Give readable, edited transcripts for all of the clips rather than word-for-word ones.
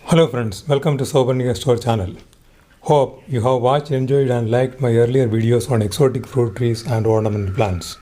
Hello friends, welcome to Sobernia Store channel. Hope you have watched, enjoyed and liked my earlier videos on exotic fruit trees and ornamental plants.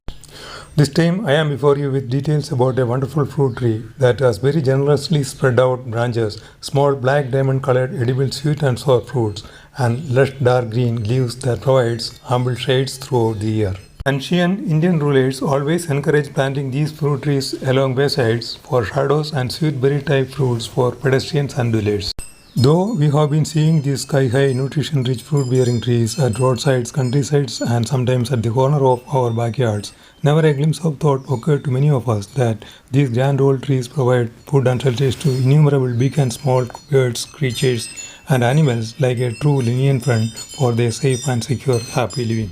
This time I am before you with details about a wonderful fruit tree that has very generously spread out branches, small black diamond colored edible sweet and sour fruits and lush dark green leaves that provides ample shades throughout the year. Ancient Indian rulers always encouraged planting these fruit trees along waysides for shadows and sweet berry type fruits for pedestrians and dwellers. Though we have been seeing these sky-high nutrition-rich fruit-bearing trees at roadsides, countrysides and sometimes at the corner of our backyards, never a glimpse of thought occurred to many of us that these grand old trees provide food and shelter to innumerable big and small birds, creatures and animals like a true lenient friend for their safe and secure happy living.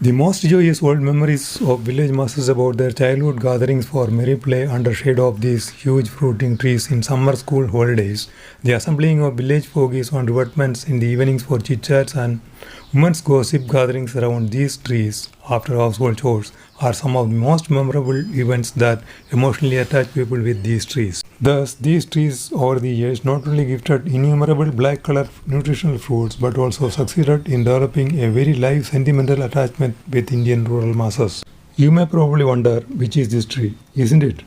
The most joyous old memories of village masses about their childhood gatherings for merry play under shade of these huge fruiting trees in summer school holidays, the assembling of village fogies on revetments in the evenings for chit-chats and women's gossip gatherings around these trees after household chores are some of the most memorable events that emotionally attach people with these trees. Thus, these trees over the years not only gifted innumerable black colored nutritional fruits but also succeeded in developing a very live sentimental attachment with Indian rural masses. You may probably wonder which is this tree, isn't it?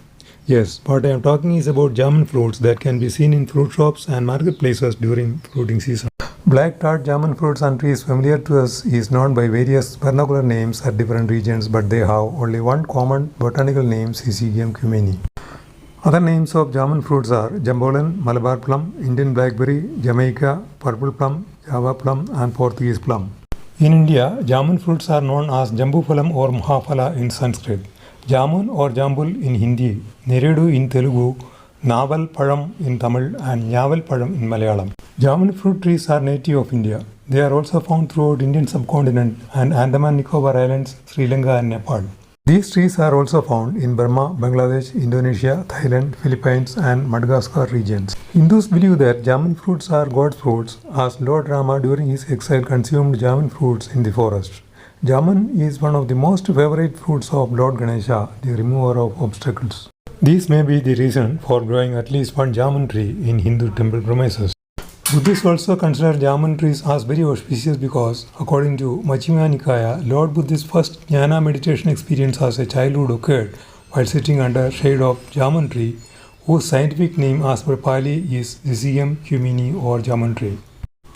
Yes, what I am talking is about Jamun fruits that can be seen in fruit shops and marketplaces during fruiting season. Black tart Jamun fruits and trees familiar to us is known by various vernacular names at different regions, but they have only one common botanical name, Syzygium cumeni. Other names of Jamun fruits are Jambolan, Malabar plum, Indian blackberry, Jamaica, purple plum, Java plum and Portuguese plum. In India, Jamun fruits are known as Jambuphalam or Mahaphala in Sanskrit, Jamun or Jambul in Hindi, Neredu in Telugu, Naval Palam in Tamil and Nyaval Palam in Malayalam. Jamun fruit trees are native of India. They are also found throughout Indian subcontinent and Andaman Nicobar Islands, Sri Lanka and Nepal. These trees are also found in Burma, Bangladesh, Indonesia, Thailand, Philippines and Madagascar regions. Hindus believe that Jamun fruits are God's fruits, as Lord Rama during his exile consumed Jamun fruits in the forest. Jamun is one of the most favorite fruits of Lord Ganesha, the remover of obstacles. This may be the reason for growing at least one Jamun tree in Hindu temple premises. Buddhists also consider Jamun trees as very auspicious because, according to Majjhima Nikaya, Lord Buddha's first jnana meditation experience as a childhood occurred while sitting under shade of Jamun tree, whose scientific name as per Pali is Syzygium cumeni or Jamun tree.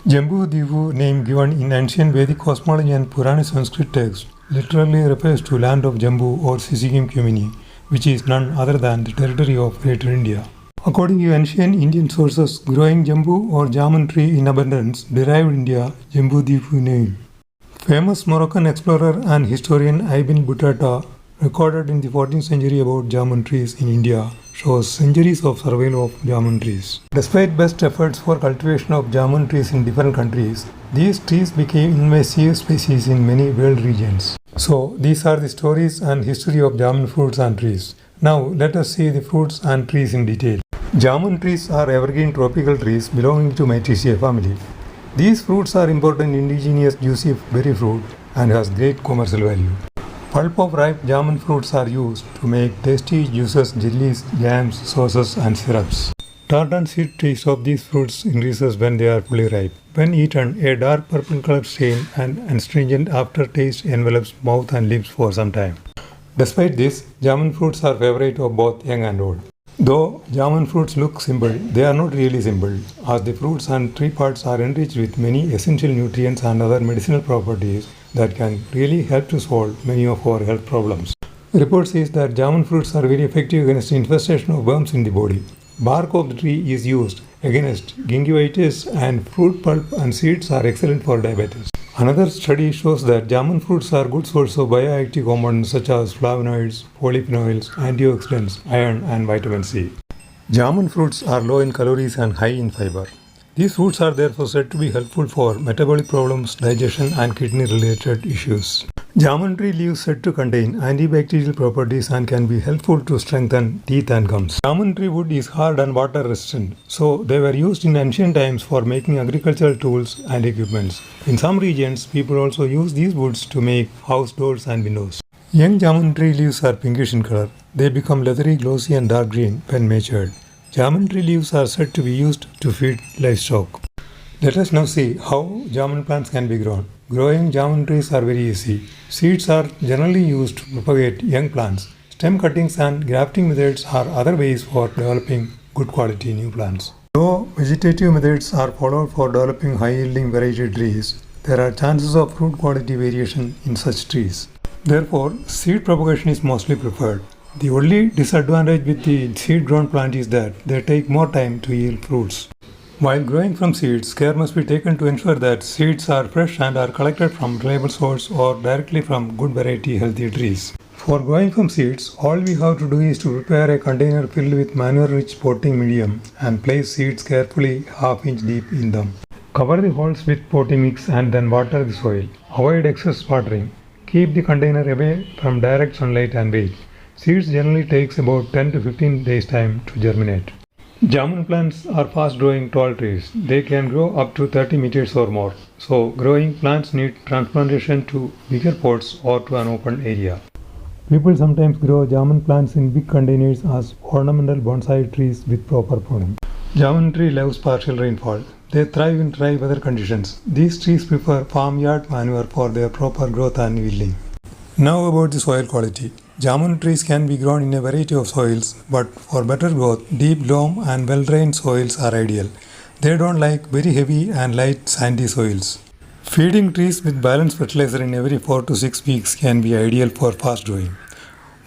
Jambu Divu, name given in ancient Vedic cosmology and Purana Sanskrit text, literally refers to land of Jambu or Syzygium cumeni, which is none other than the territory of Greater India. According to ancient Indian sources, growing Jambu or Jamun tree in abundance derived India Jambu Divu name. Famous Moroccan explorer and historian Ibn Battuta recorded in the 14th century about Jamun trees in India shows centuries of survival of Jamun trees. Despite best efforts for cultivation of Jamun trees in different countries, these trees became invasive species in many world regions. So, these are the stories and history of Jamun fruits and trees. Now, let us see the fruits and trees in detail. Jamun trees are evergreen tropical trees belonging to Myrtaceae family. These fruits are important indigenous juicy berry fruit and has great commercial value. Pulp of ripe Jamun fruits are used to make tasty juices, jellies, jams, sauces and syrups. Tart and sweet taste of these fruits increases when they are fully ripe. When eaten, a dark purple color stain and astringent aftertaste envelops mouth and lips for some time. Despite this, Jamun fruits are favorite of both young and old. Though Jamun fruits look simple, they are not really simple, as the fruits and tree parts are enriched with many essential nutrients and other medicinal properties that can really help to solve many of our health problems. Report says that Jamun fruits are very effective against infestation of worms in the body. Bark of the tree is used against gingivitis and fruit pulp and seeds are excellent for diabetes. Another study shows that Jamun fruits are good source of bioactive compounds such as flavonoids, polyphenols, antioxidants, iron and vitamin C. Jamun fruits are low in calories and high in fiber. These fruits are therefore said to be helpful for metabolic problems, digestion and kidney related issues. Jamun tree leaves said to contain antibacterial properties and can be helpful to strengthen teeth and gums. Jamun tree wood is hard and water resistant, so they were used in ancient times for making agricultural tools and equipments. In some regions, people also use these woods to make house doors and windows. Young Jamun tree leaves are pinkish in color. They become leathery, glossy and dark green when matured. Jamun tree leaves are said to be used to feed livestock. Let us now see how jamun plants can be grown. Growing jamun trees are very easy. Seeds are generally used to propagate young plants. Stem cuttings and grafting methods are other ways for developing good quality new plants. Though vegetative methods are followed for developing high-yielding variety trees, there are chances of fruit quality variation in such trees. Therefore, seed propagation is mostly preferred. The only disadvantage with the seed-grown plant is that they take more time to yield fruits. While growing from seeds, care must be taken to ensure that seeds are fresh and are collected from reliable source or directly from good variety healthy trees. For growing from seeds, all we have to do is to prepare a container filled with manure-rich potting medium and place seeds carefully half-inch deep in them. Cover the holes with potting mix and then water the soil. Avoid excess watering. Keep the container away from direct sunlight and wait. Seeds generally takes about 10 to 15 days time to germinate. Jamun plants are fast-growing tall trees. They can grow up to 30 meters or more. So, growing plants need transplantation to bigger pots or to an open area. People sometimes grow jamun plants in big containers as ornamental bonsai trees with proper pruning. Jamun tree loves partial rainfall. They thrive in dry weather conditions. These trees prefer farmyard manure for their proper growth and yielding. Now about the soil quality. Jamun trees can be grown in a variety of soils, but for better growth, deep loam and well-drained soils are ideal. They don't like very heavy and light sandy soils. Feeding trees with balanced fertilizer in every 4 to 6 weeks can be ideal for fast growing.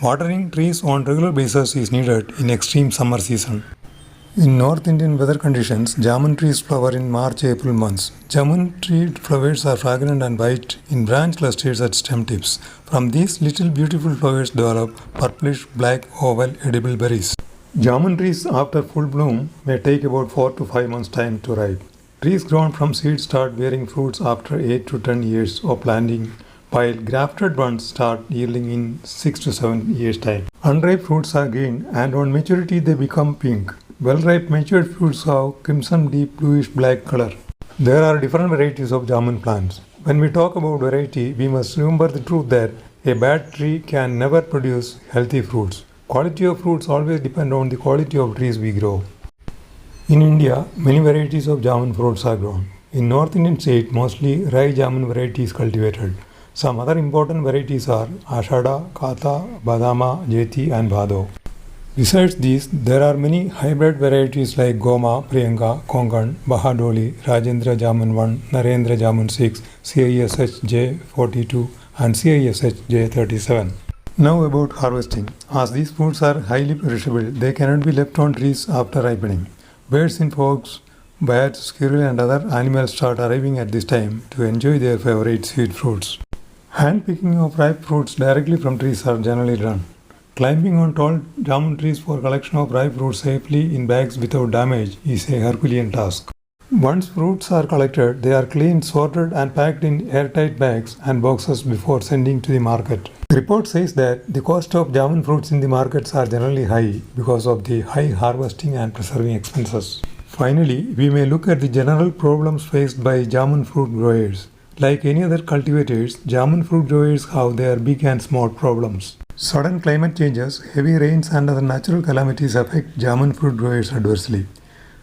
Watering trees on regular basis is needed in extreme summer season. In North Indian weather conditions, jamun trees flower in March-April months. Jamun tree flowers are fragrant and white in branch clusters at stem tips. From these little beautiful flowers develop purplish, black, oval, edible berries. Jamun trees after full bloom may take about 4 to 5 months time to ripe. Trees grown from seeds start bearing fruits after 8 to 10 years of planting, while grafted ones start yielding in 6 to 7 years time. Unripe fruits are green and on maturity they become pink. Well-ripe matured fruits have crimson deep bluish black color. There are different varieties of jamun plants. When we talk about variety, we must remember the truth that a bad tree can never produce healthy fruits. Quality of fruits always depend on the quality of trees we grow. In India, many varieties of jamun fruits are grown. In North Indian state, mostly rye jamun variety is cultivated. Some other important varieties are Ashada, Kata, Badama, Jeti and Bhado. Besides these, there are many hybrid varieties like Goma, Priyanka, Konkan, Bahadoli, Rajendra Jamun 1, Narendra Jamun 6, CISH J42 and CISH J37. Now about harvesting. As these fruits are highly perishable, they cannot be left on trees after ripening. Birds in fogs, bats, squirrel and other animals start arriving at this time to enjoy their favorite sweet fruits. Hand picking of ripe fruits directly from trees are generally done. Climbing on tall jamun trees for collection of ripe fruits safely in bags without damage is a Herculean task. Once fruits are collected, they are cleaned, sorted and packed in airtight bags and boxes before sending to the market. The report says that the cost of jamun fruits in the markets are generally high because of the high harvesting and preserving expenses. Finally, we may look at the general problems faced by jamun fruit growers. Like any other cultivators, jamun fruit growers have their big and small problems. Sudden climate changes, heavy rains and other natural calamities affect jamun fruit growers adversely.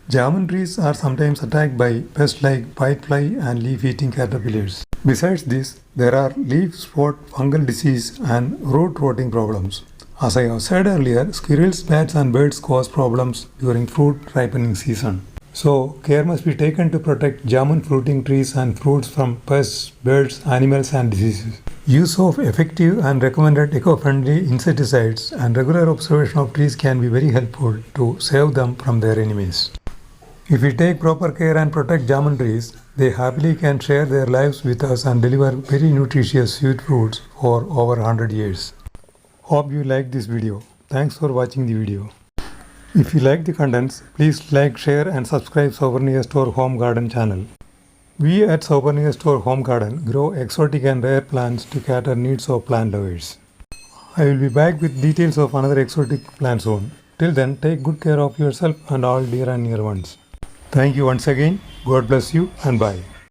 Jamun trees are sometimes attacked by pests like whitefly and leaf-eating caterpillars. Besides this, there are leaf spot fungal disease and root rotting problems. As I have said earlier, squirrels, bats and birds cause problems during fruit ripening season. So, care must be taken to protect jamun fruiting trees and fruits from pests, birds, animals and diseases. Use of effective and recommended eco-friendly insecticides and regular observation of trees can be very helpful to save them from their enemies. If we take proper care and protect jamun trees, they happily can share their lives with us and deliver very nutritious sweet fruits for over 100 years. Hope you liked this video. Thanks for watching the video. If you like the contents, please like, share and subscribe Souvenir Store Home Garden channel. We at Souvenir Store Home Garden grow exotic and rare plants to cater needs of plant lovers. I will be back with details of another exotic plant soon. Till then, take good care of yourself and all dear and near ones. Thank you once again. God bless you and bye.